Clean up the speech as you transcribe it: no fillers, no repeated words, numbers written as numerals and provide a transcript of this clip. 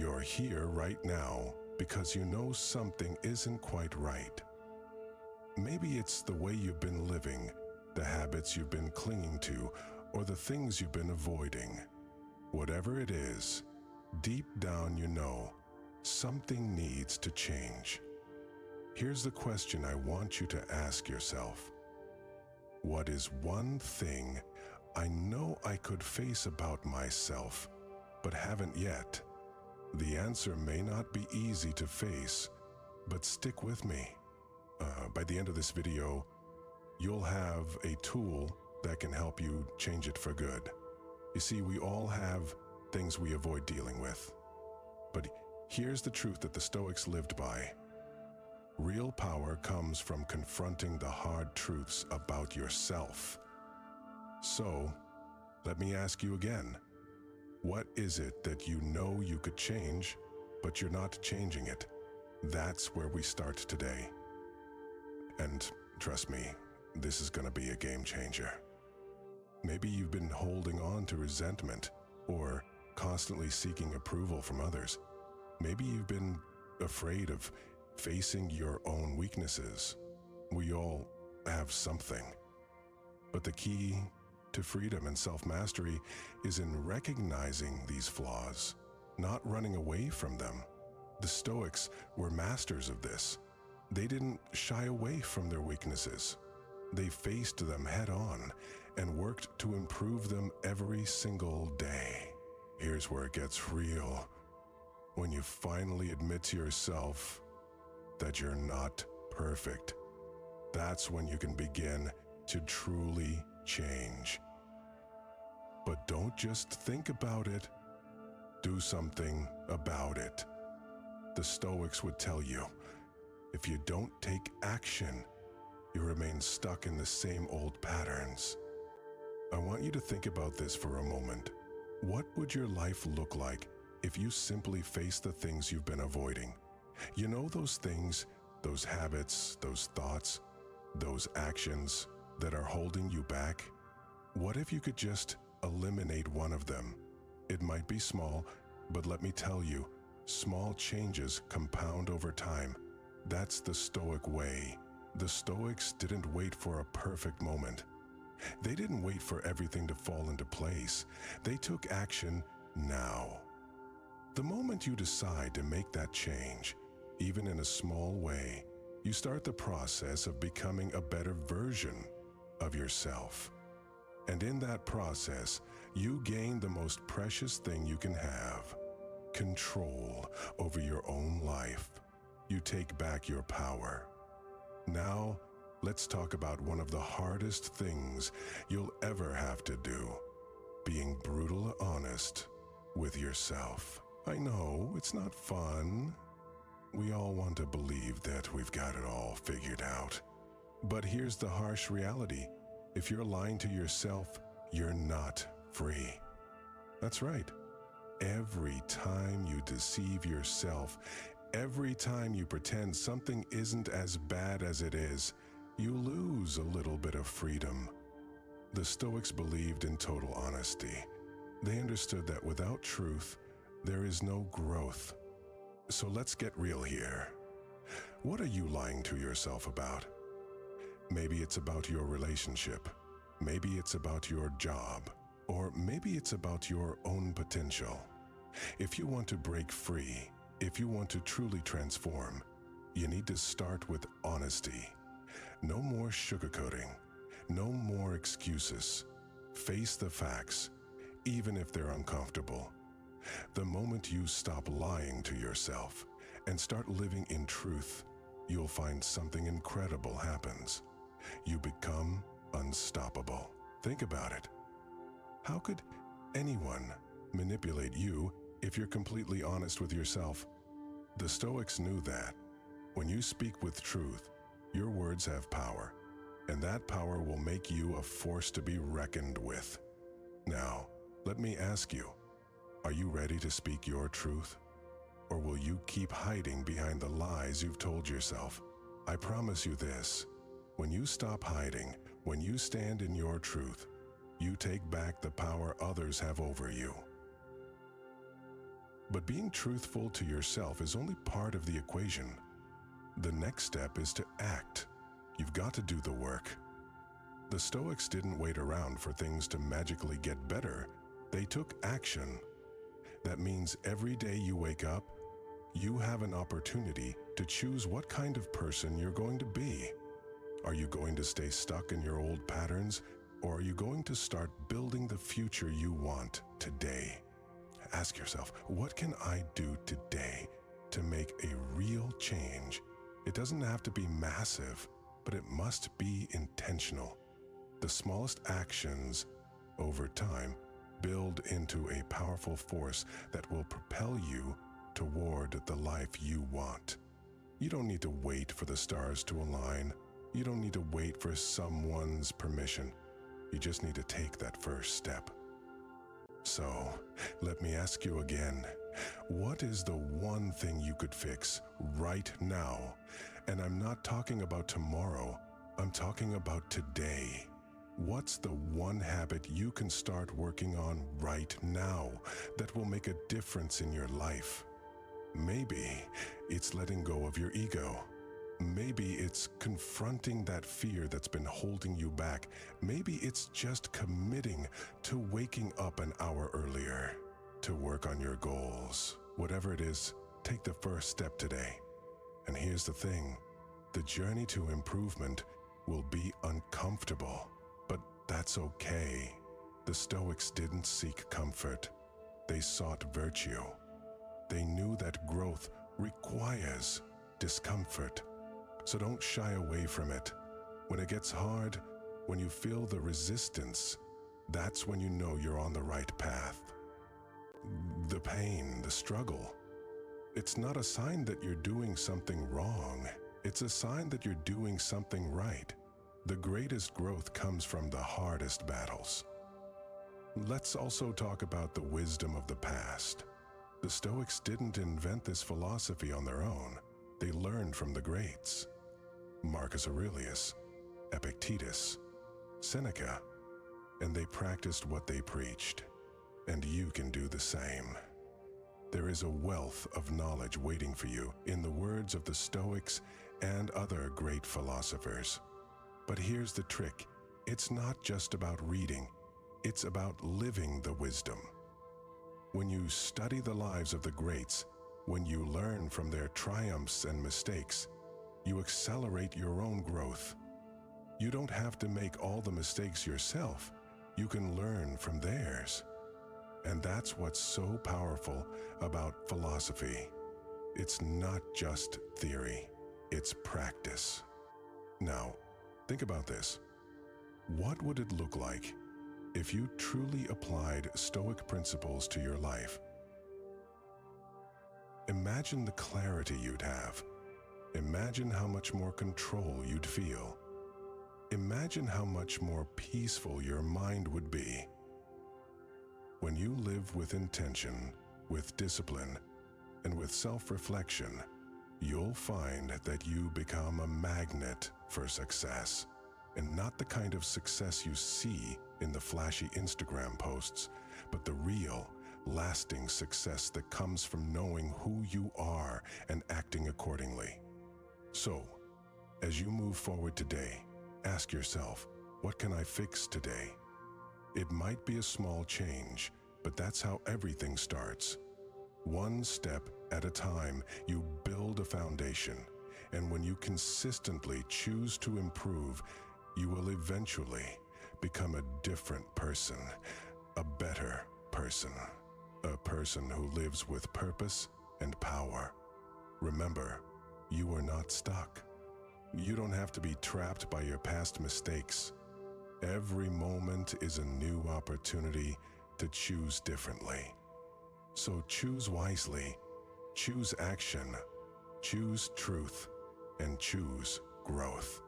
You're here right now because you know something isn't quite right. Maybe it's the way you've been living, the habits you've been clinging to, or the things you've been avoiding. Whatever it is, deep down you know something needs to change. Here's the question I want you to ask yourself. What is one thing I know I could face about myself, but haven't yet? The answer may not be easy to face, but stick with me. By the end of this video, you'll have a tool that can help you change it for good. You see, we all have things we avoid dealing with. But here's the truth that the Stoics lived by. Real power comes from confronting the hard truths about yourself. So, let me ask you again. What is it that you know you could change, but you're not changing it? That's where we start today. And trust me, this is going to be a game changer. Maybe you've been holding on to resentment or constantly seeking approval from others. Maybe you've been afraid of facing your own weaknesses. We all have something. But the key to freedom and self-mastery is in recognizing these flaws, not running away from them. The Stoics were masters of this. They didn't shy away from their weaknesses. They faced them head on and worked to improve them every single day. Here's where it gets real. When you finally admit to yourself that you're not perfect, that's when you can begin to truly change. But don't just think about it, do something about it. The Stoics would tell you, if you don't take action, you remain stuck in the same old patterns. I want you to think about this for a moment. What would your life look like if you simply faced the things you've been avoiding? You know, those things, those habits, those thoughts, those actions that are holding you back? What if you could just eliminate one of them? It might be small, but let me tell you, small changes compound over time. That's the Stoic way. The Stoics didn't wait for a perfect moment. They didn't wait for everything to fall into place. They took action now. The moment you decide to make that change, even in a small way, you start the process of becoming a better version of yourself. And in that process, you gain the most precious thing you can have: control over your own life. You take back your power. Now, let's talk about one of the hardest things you'll ever have to do: being brutally honest with yourself. I know, it's not fun. We all want to believe that we've got it all figured out. But here's the harsh reality. If you're lying to yourself, you're not free. That's right. Every time you deceive yourself, every time you pretend something isn't as bad as it is, you lose a little bit of freedom. The Stoics believed in total honesty. They understood that without truth, there is no growth. So let's get real here. What are you lying to yourself about? Maybe it's about your relationship. Maybe it's about your job. Or maybe it's about your own potential. If you want to break free, if you want to truly transform, you need to start with honesty. No more sugarcoating. No more excuses. Face the facts, even if they're uncomfortable. The moment you stop lying to yourself and start living in truth, you'll find something incredible happens. You become unstoppable. Think about it. How could anyone manipulate you if you're completely honest with yourself? The Stoics knew that. When you speak with truth, your words have power, and that power will make you a force to be reckoned with. Now, let me ask you, are you ready to speak your truth? Or will you keep hiding behind the lies you've told yourself? I promise you this, when you stop hiding, when you stand in your truth, you take back the power others have over you. But being truthful to yourself is only part of the equation. The next step is to act. You've got to do the work. The Stoics didn't wait around for things to magically get better. They took action. That means every day you wake up, you have an opportunity to choose what kind of person you're going to be. Are you going to stay stuck in your old patterns, or are you going to start building the future you want today? Ask yourself, what can I do today to make a real change? It doesn't have to be massive, but it must be intentional. The smallest actions over time build into a powerful force that will propel you toward the life you want. You don't need to wait for the stars to align. You don't need to wait for someone's permission. You just need to take that first step. So, let me ask you again, what is the one thing you could fix right now? And I'm not talking about tomorrow, I'm talking about today. What's the one habit you can start working on right now that will make a difference in your life? Maybe it's letting go of your ego. Maybe it's confronting that fear that's been holding you back. Maybe it's just committing to waking up an hour earlier to work on your goals. Whatever it is, take the first step today. And here's the thing, the journey to improvement will be uncomfortable, but that's okay. The Stoics didn't seek comfort. They sought virtue. They knew that growth requires discomfort. So don't shy away from it. When it gets hard, when you feel the resistance, that's when you know you're on the right path. The pain, the struggle, it's not a sign that you're doing something wrong. It's a sign that you're doing something right. The greatest growth comes from the hardest battles. Let's also talk about the wisdom of the past. The Stoics didn't invent this philosophy on their own. They learned from the greats. Marcus Aurelius, Epictetus, Seneca, and they practiced what they preached. And you can do the same. There is a wealth of knowledge waiting for you in the words of the Stoics and other great philosophers. But here's the trick. It's not just about reading. It's about living the wisdom. When you study the lives of the greats, when you learn from their triumphs and mistakes, you accelerate your own growth. You don't have to make all the mistakes yourself. You can learn from theirs. And that's what's so powerful about philosophy. It's not just theory, it's practice. Now, think about this. What would it look like if you truly applied Stoic principles to your life? Imagine the clarity you'd have. Imagine how much more control you'd feel. Imagine how much more peaceful your mind would be. When you live with intention, with discipline, and with self-reflection, you'll find that you become a magnet for success. And not the kind of success you see in the flashy Instagram posts, but the real, lasting success that comes from knowing who you are and acting accordingly. So, as you move forward today, ask yourself, what can I fix today? It might be a small change, but that's how everything starts. One step at a time, you build a foundation. And when you consistently choose to improve, you will eventually become a different person, a better person, a person who lives with purpose and power. Remember, you are not stuck. You don't have to be trapped by your past mistakes. Every moment is a new opportunity to choose differently. So choose wisely, choose action, choose truth, and choose growth.